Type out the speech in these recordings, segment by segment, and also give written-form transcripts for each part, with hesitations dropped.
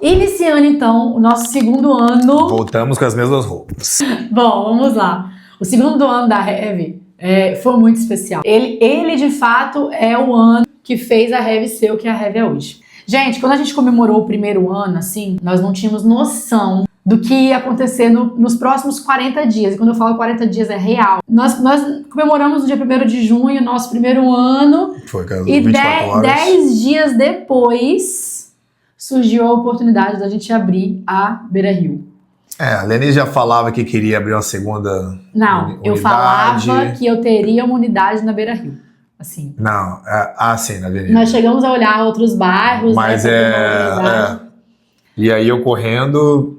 Iniciando então o nosso segundo ano. Voltamos com as mesmas roupas. Bom, vamos lá. O segundo ano da Heavy foi muito especial. Ele de fato é o ano que fez a Heavy ser o que a Heavy é hoje. Gente, quando a gente comemorou o primeiro ano, assim, nós não tínhamos noção do que ia acontecer nos próximos 40 dias. E quando eu falo 40 dias é real. Nós comemoramos no dia 1º de junho, nosso primeiro ano. Foi, cara, e 24 horas. 10 dias depois surgiu a oportunidade da gente abrir a Beira Rio. A Leni já falava que queria abrir uma segunda unidade. Eu falava que eu teria uma unidade na Beira Rio. Assim. Não, sim, na Avenida. Nós chegamos a olhar outros bairros. Mas E aí eu correndo,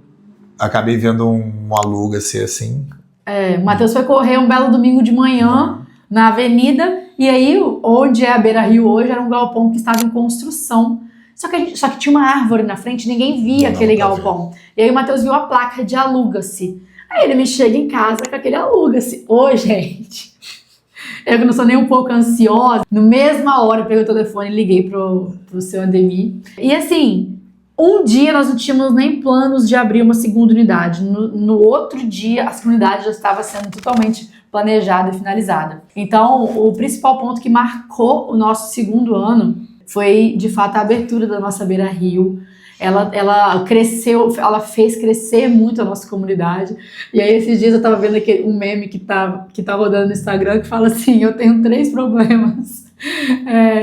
acabei vendo um aluga assim. O Matheus foi correr um belo domingo de manhã na avenida, e aí onde é a Beira Rio hoje era um galpão que estava em construção. Só que tinha uma árvore na frente, ninguém via aquele galpão. E aí o Matheus viu a placa de aluga-se. Aí ele me chega em casa com aquele aluga-se. Ô, gente, eu não sou nem um pouco ansiosa. No mesma hora eu peguei o telefone e liguei pro seu Ademir. E assim, um dia nós não tínhamos nem planos de abrir uma segunda unidade. No outro dia, a segunda unidade já estava sendo totalmente planejada e finalizada. Então, o principal ponto que marcou o nosso segundo ano foi, de fato, a abertura da nossa Beira Rio. Ela cresceu, ela fez crescer muito a nossa comunidade. E aí, esses dias eu tava vendo um meme que tá rodando no Instagram que fala assim: eu tenho 3 problemas.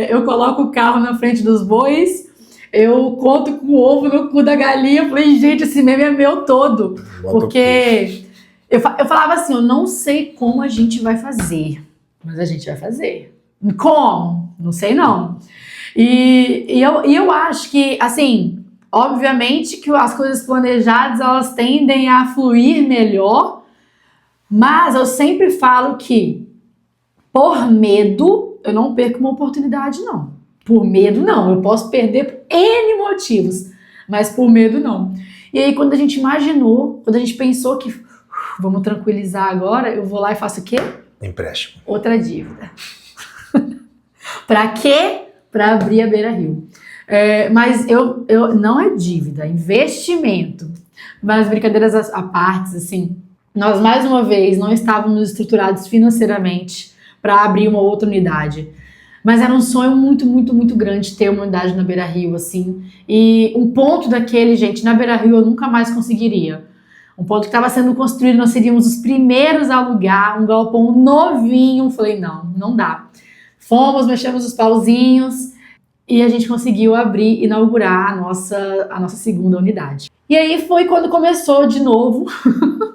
Eu coloco o carro na frente dos bois, eu conto com o ovo no cu da galinha. Eu falei, gente, esse meme é meu todo. Porque eu falava assim, eu não sei como a gente vai fazer, mas a gente vai fazer. Como? Não sei não. E eu acho que, assim, obviamente que as coisas planejadas, elas tendem a fluir melhor, mas eu sempre falo que, por medo, eu não perco uma oportunidade, não. Por medo, não. Eu posso perder por N motivos, mas por medo, não. E aí, quando a gente imaginou, quando a gente pensou que vamos tranquilizar agora, eu vou lá e faço o quê? Empréstimo. Outra dívida. Pra quê? Pra abrir a Beira Rio. Mas eu não é dívida, é investimento. Mas brincadeiras à parte, assim, nós mais uma vez não estávamos estruturados financeiramente para abrir uma outra unidade. Mas era um sonho muito, muito, muito grande ter uma unidade na Beira Rio, assim. E um ponto daquele, gente, na Beira Rio eu nunca mais conseguiria. Um ponto que estava sendo construído, nós seríamos os primeiros a alugar, um galpão novinho. Falei, não dá. Fomos, mexemos os pauzinhos e a gente conseguiu inaugurar a nossa segunda unidade. E aí foi quando começou de novo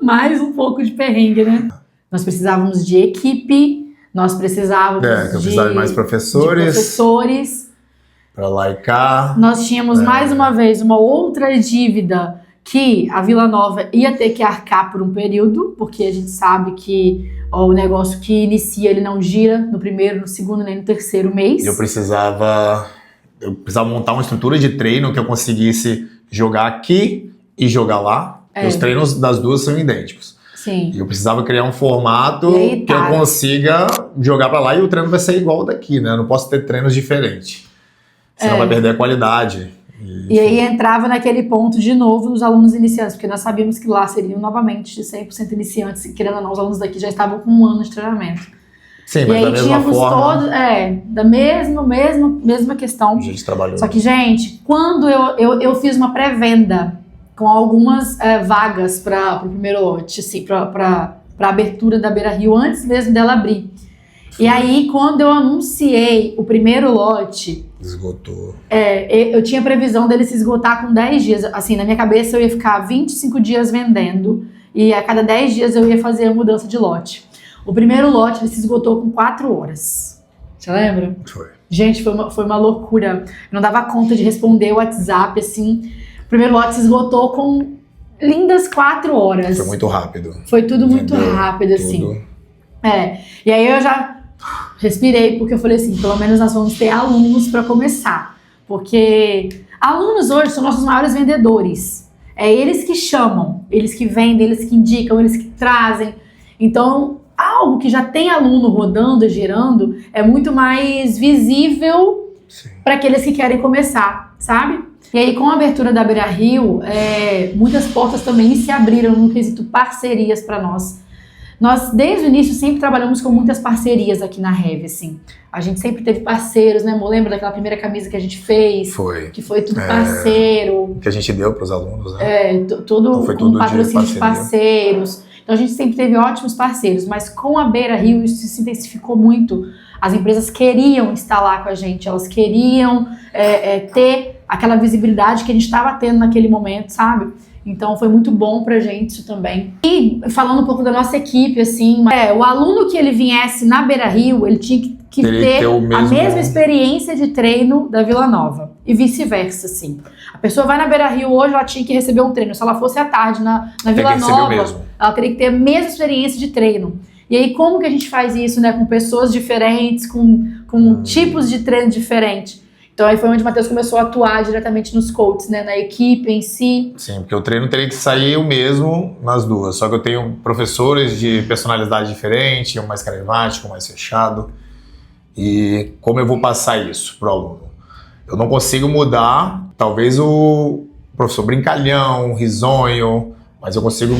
mais um pouco de perrengue, né? Nós precisávamos de equipe, nós precisávamos de mais professores para lá e cá. Nós tínhamos mais uma vez uma outra dívida que a Vila Nova ia ter que arcar por um período, porque a gente sabe que o negócio que inicia, ele não gira no primeiro, no segundo, nem no terceiro mês. Eu precisava montar uma estrutura de treino que eu conseguisse jogar aqui e jogar lá. Os treinos das duas são idênticos. Sim. E eu precisava criar um formato que eu consiga jogar pra lá e o treino vai ser igual daqui, né? Eu não posso ter treinos diferentes. Senão vai perder a qualidade. E aí entrava naquele ponto de novo dos alunos iniciantes, porque nós sabíamos que lá seriam novamente de 100% iniciantes, e querendo ou não, os alunos daqui já estavam com 1 ano de treinamento. Sim, mas da mesma forma. Da mesma questão. A gente trabalhou. Só que, gente, quando eu fiz uma pré-venda com algumas vagas para o primeiro lote, assim, para a abertura da Beira Rio, antes mesmo dela abrir. E aí, quando eu anunciei o primeiro lote... Esgotou. Eu tinha previsão dele se esgotar com 10 dias. Assim, na minha cabeça eu ia ficar 25 dias vendendo e a cada 10 dias eu ia fazer a mudança de lote. O primeiro lote ele se esgotou com 4 horas. Você lembra? Foi. Gente, foi uma loucura. Eu não dava conta de responder o WhatsApp, assim. O primeiro lote se esgotou com lindas 4 horas. Foi muito rápido. Foi tudo muito rápido, assim. E aí eu já respirei, porque eu falei assim, pelo menos nós vamos ter alunos para começar. Porque alunos hoje são nossos maiores vendedores. É eles que chamam, eles que vendem, eles que indicam, eles que trazem. Então, algo que já tem aluno rodando e girando é muito mais visível para aqueles que querem começar, sabe? E aí, com a abertura da Beira Rio, muitas portas também se abriram no quesito parcerias para nós. Nós, desde o início, sempre trabalhamos com muitas parcerias aqui na Heavy, assim. A gente sempre teve parceiros, né, amor? Lembra daquela primeira camisa que a gente fez? Foi. Que foi tudo parceiro. Que a gente deu para os alunos, né? Tudo com patrocínio de parceiros. Então, a gente sempre teve ótimos parceiros. Mas com a Beira Rio, isso se intensificou muito. As empresas queriam instalar com a gente. Elas queriam ter aquela visibilidade que a gente estava tendo naquele momento, sabe? Então foi muito bom pra gente isso também. E falando um pouco da nossa equipe, assim, o aluno que ele viesse na Beira Rio, ele tinha que ter a mesma experiência de treino da Vila Nova. E vice-versa, assim. A pessoa vai na Beira Rio hoje, ela tinha que receber um treino. Se ela fosse à tarde na Vila Nova, ela teria que ter a mesma experiência de treino. E aí como que a gente faz isso, né? Com pessoas diferentes, com tipos de treino diferentes. Então aí foi onde o Matheus começou a atuar diretamente nos coaches, né, na equipe em si. Sim, porque o treino teria que sair o mesmo nas duas, só que eu tenho professores de personalidade diferente, um mais carismático, um mais fechado. E como eu vou passar isso pro aluno? Eu não consigo mudar, talvez o professor brincalhão, risonho, mas eu consigo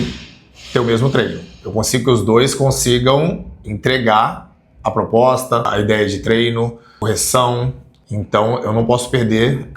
ter o mesmo treino. Eu consigo que os dois consigam entregar a proposta, a ideia de treino, correção. Então, eu não posso perder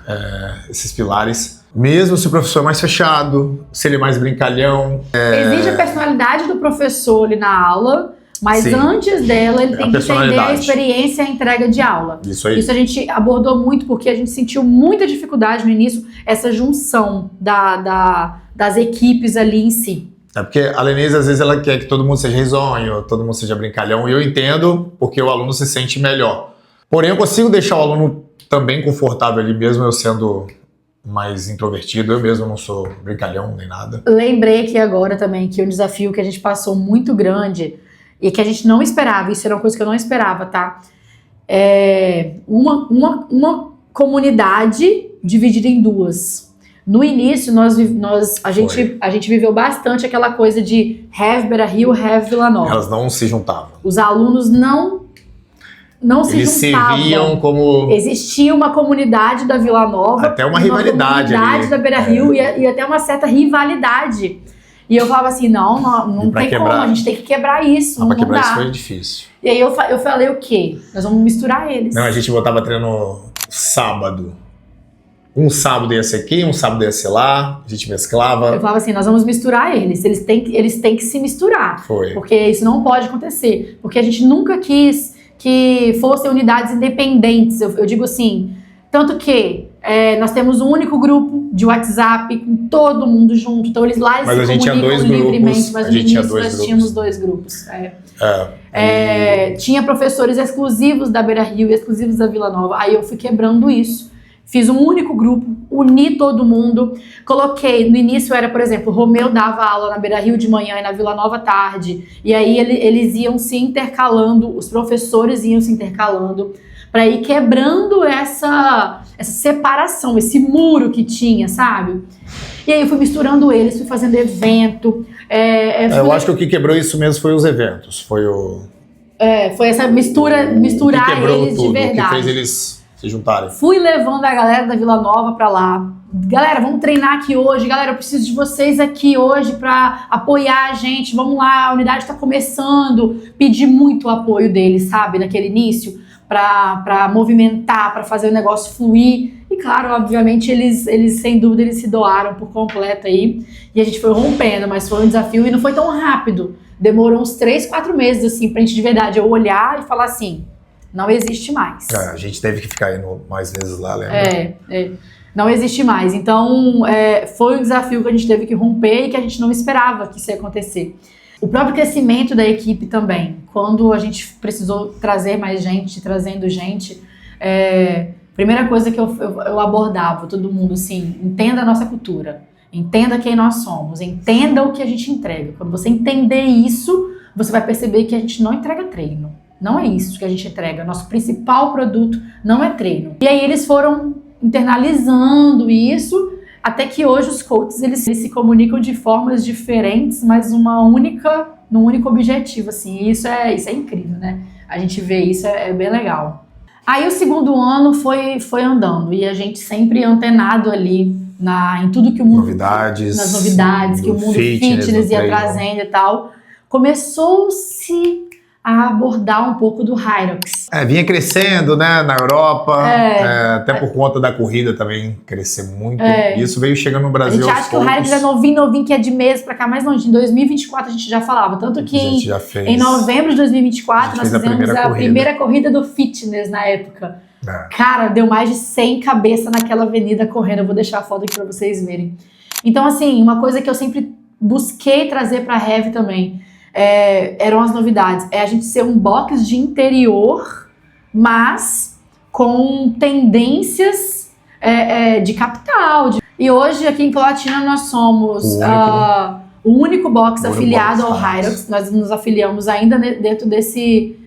esses pilares, mesmo se o professor é mais fechado, se ele é mais brincalhão. Exige a personalidade do professor ali na aula, mas sim, antes dela ele tem que entender a experiência e a entrega de aula. Isso aí. Isso a gente abordou muito porque a gente sentiu muita dificuldade no início, essa junção das equipes ali em si. É porque a Lenise, às vezes, ela quer que todo mundo seja risonho, todo mundo seja brincalhão, e eu entendo porque o aluno se sente melhor. Porém, eu consigo deixar o aluno também confortável ali, mesmo eu sendo mais introvertido. Eu mesmo não sou brincalhão nem nada. Lembrei aqui agora também que um desafio que a gente passou muito grande e que a gente não esperava, isso era uma coisa que eu não esperava, tá? Uma comunidade dividida em duas. No início, a gente viveu bastante aquela coisa de Have Beira Rio, Have Vila Nova. Elas não se juntavam. Os alunos não se juntavam. Eles se viam como... Existia uma comunidade da Vila Nova. Até uma rivalidade comunidade da Beira Rio e até uma certa rivalidade. E eu falava assim, não tem como, a gente tem que quebrar isso. Pra quebrar isso foi difícil. E aí eu falei o quê? Nós vamos misturar eles. Não, a gente botava treino sábado. Um sábado ia ser aqui, um sábado ia ser lá, a gente mesclava. Eu falava assim, nós vamos misturar eles. Eles têm que se misturar. Foi. Porque isso não pode acontecer. Porque a gente nunca quis que fossem unidades independentes. Eu digo assim, tanto que nós temos um único grupo de WhatsApp com todo mundo junto. Então eles lá se comunicam livremente, mas no início nós tínhamos 2 grupos. Tinha professores exclusivos da Beira Rio e exclusivos da Vila Nova. Aí eu fui quebrando isso. Fiz um único grupo, uni todo mundo, coloquei, no início era, por exemplo, o Romeu dava aula na Beira Rio de manhã e na Vila Nova à tarde, e aí eles iam se intercalando, os professores iam se intercalando, para ir quebrando essa separação, esse muro que tinha, sabe? E aí eu fui misturando eles, fui fazendo evento. Eu acho que o que quebrou isso mesmo foi os eventos, foi essa misturar eles tudo, de verdade. O que fez eles se juntarem. Fui levando a galera da Vila Nova pra lá. Galera, vamos treinar aqui hoje. Galera, eu preciso de vocês aqui hoje pra apoiar a gente. Vamos lá, a unidade tá começando. Pedi muito o apoio deles, sabe? Naquele início, pra movimentar, pra fazer o negócio fluir. E claro, obviamente, eles sem dúvida, eles se doaram por completo aí. E a gente foi rompendo, mas foi um desafio e não foi tão rápido. Demorou uns 3, 4 meses, assim, pra gente de verdade eu olhar e falar assim... Não existe mais. A gente teve que ficar indo mais vezes lá, lembra? Não existe mais. Então, foi um desafio que a gente teve que romper e que a gente não esperava que isso ia acontecer. O próprio crescimento da equipe também. Quando a gente precisou trazer mais gente, trazendo gente, primeira coisa que eu abordava todo mundo, assim, entenda a nossa cultura, entenda quem nós somos, entenda o que a gente entrega. Quando você entender isso, você vai perceber que a gente não entrega treino. Não é isso que a gente entrega. Nosso principal produto não é treino. E aí eles foram internalizando isso, até que hoje os coaches eles se comunicam de formas diferentes, mas num único objetivo, assim. E isso é incrível, né? A gente vê isso, é bem legal. Aí o segundo ano foi andando e a gente sempre antenado ali em tudo que o mundo... nas novidades que o mundo fitness ia trazendo e tal. Começou-se a abordar um pouco do Hyrox. Vinha crescendo, né, na Europa, até por conta da corrida também crescer muito. E isso veio chegando no Brasil. A gente acha que o Hyrox é novinho, que é de meses pra cá, mas não, em 2024 a gente já falava. Tanto que em novembro de 2024 nós fizemos a primeira corrida do fitness na época. Cara, deu mais de 100 cabeças naquela avenida correndo. Eu vou deixar a foto aqui pra vocês verem. Então, assim, uma coisa que eu sempre busquei trazer pra Heavy também eram as novidades. É a gente ser um box de interior, mas com tendências de capital. E hoje, aqui em Colatina, nós somos o único box afiliado ao Hyrox. Nós nos afiliamos ainda dentro desse...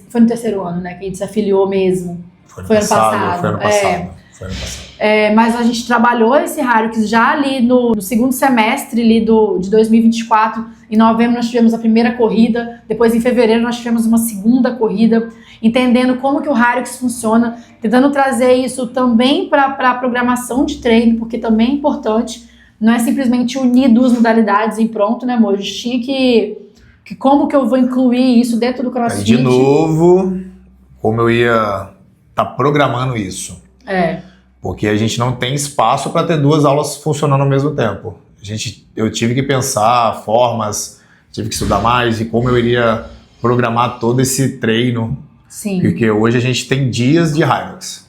Foi no terceiro ano, né? Que a gente se afiliou mesmo. Foi ano passado. Mas a gente trabalhou esse Hyrox já ali no segundo semestre ali de 2024. Em novembro nós tivemos a primeira corrida, depois em fevereiro nós tivemos uma segunda corrida, entendendo como que o Hyrox funciona, tentando trazer isso também para a programação de treino, porque também é importante, não é simplesmente unir duas modalidades e pronto, né, amor? A gente tinha que como que eu vou incluir isso dentro do CrossFit? De novo, como eu ia estar programando isso. Porque a gente não tem espaço para ter duas aulas funcionando ao mesmo tempo. Eu tive que pensar formas, tive que estudar mais e como eu iria programar todo esse treino. Sim. Porque hoje a gente tem dias de Hyrox.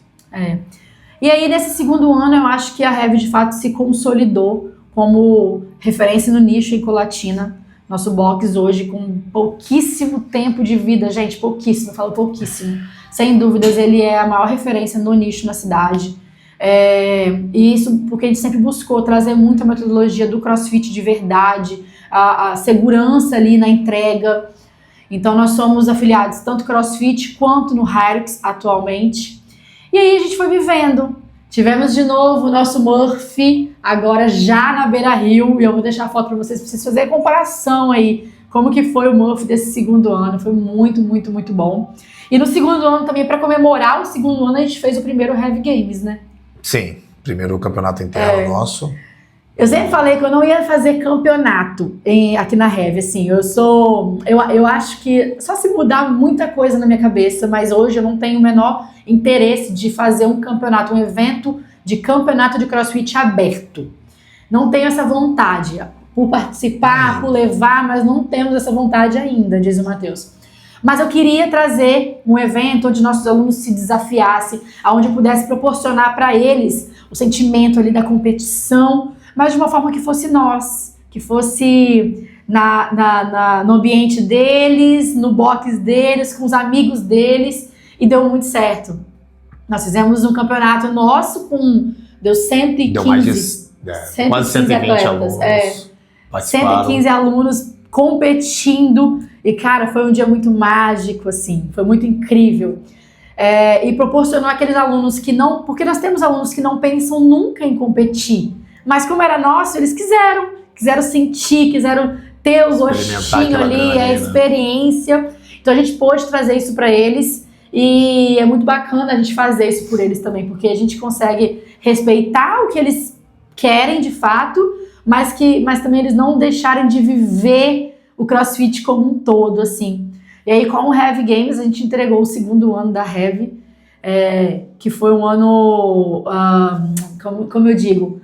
E aí, nesse segundo ano, eu acho que a Heavy, de fato, se consolidou como referência no nicho em Colatina. Nosso box hoje com pouquíssimo tempo de vida, gente, pouquíssimo, eu falo pouquíssimo. Sem dúvidas, ele é a maior referência no nicho na cidade. E isso porque a gente sempre buscou trazer muita metodologia do CrossFit de verdade, a segurança ali na entrega. Então nós somos afiliados tanto CrossFit quanto no Hyrox atualmente. E aí a gente foi vivendo. Tivemos de novo o nosso Murphy, agora já na Beira Rio, e eu vou deixar a foto para vocês fazerem a comparação aí, como que foi o Murphy desse segundo ano. Foi muito, muito, muito bom. E no segundo ano também, para comemorar o segundo ano, a gente fez o primeiro Heavy Games, né? Sim, primeiro campeonato interno nosso. Eu sempre falei que eu não ia fazer campeonato aqui na Heavy, assim, eu acho que só se mudar muita coisa na minha cabeça, mas hoje eu não tenho o menor interesse de fazer um campeonato, um evento de campeonato de CrossFit aberto. Não tenho essa vontade, por participar, por levar, mas não temos essa vontade ainda, diz o Matheus. Mas eu queria trazer um evento onde nossos alunos se desafiassem, onde eu pudesse proporcionar para eles o sentimento ali da competição, mas de uma forma que fosse nós, que fosse no ambiente deles, no box deles, com os amigos deles, e deu muito certo. Nós fizemos um campeonato nosso deu 115, deu mais de, quase 120 atletas, alunos. 115 alunos competindo. E, cara, foi um dia muito mágico, assim, foi muito incrível. E proporcionou aqueles alunos que não... Porque nós temos alunos que não pensam nunca em competir. Mas como era nosso, eles quiseram sentir, quiseram ter os gostinhos ali, a experiência. Então a gente pôde trazer isso para eles. E é muito bacana a gente fazer isso por eles também, porque a gente consegue respeitar o que eles querem de fato, mas também eles não deixarem de viver o CrossFit como um todo, assim. E aí, com o Heavy Games, a gente entregou o segundo ano da Heavy, que foi um ano, como eu digo,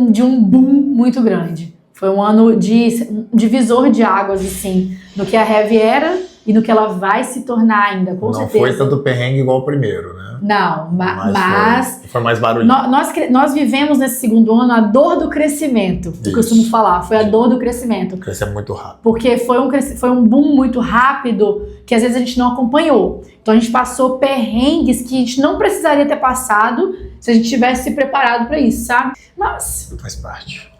de um boom muito grande. Foi um ano de divisor de águas, assim, no que a Heavy era e no que ela vai se tornar ainda, com certeza. Não foi tanto perrengue igual o primeiro, né? Não, mas foi mais barulho. Nós vivemos nesse segundo ano a dor do crescimento, eu costumo falar, foi a dor do crescimento. Cresceu muito rápido. Porque foi um boom muito rápido que às vezes a gente não acompanhou. Então a gente passou perrengues que a gente não precisaria ter passado se a gente tivesse se preparado para isso, sabe? Mas... Tudo faz parte.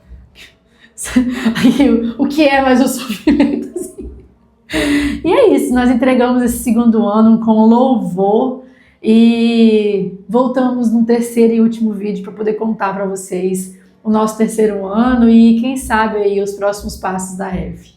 O que é mais o sofrimento, assim? E é isso, nós entregamos esse segundo ano com louvor e voltamos no terceiro e último vídeo para poder contar para vocês o nosso terceiro ano e quem sabe aí os próximos passos da Heavy.